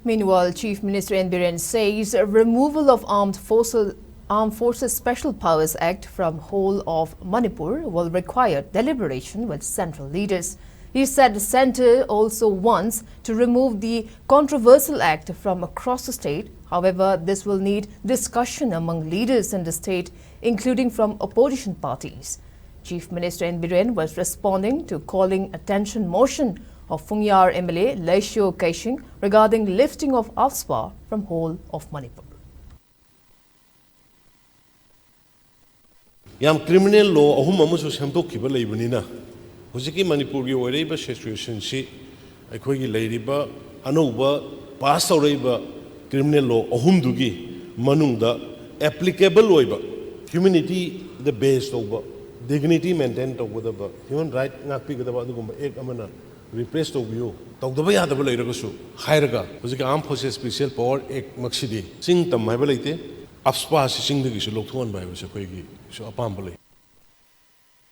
Meanwhile, Chief Minister N. Biren says removal of Armed Forces Special Powers Act from whole of Manipur will require deliberation with central leaders. He said the centre also wants to remove the controversial act from across the state. However, this will need discussion among leaders in the state, including from opposition parties. Chief Minister N. Biren was responding to calling attention motion of Fungyar MLA Laisho Kaishing regarding lifting of Afspa from whole of Manipur. Yam criminal law ahum amusu semdokkiba leibanina hojiki Manipur gi oireba situation si aikhoi gi leiriba anouba pass tawreiba criminal law ahum dugi manungda applicable oiba humanity the base tawba dignity maintain tawba human right ngakpi gadaba adugumba ek amana repress tawbiyo tawdaba yadaba leiragasu hairaga hojiki armed forces special power ek maksidi sing tam haiba leite Afspa si sing dagi su lokthon bai ba se khoi gi su apam balai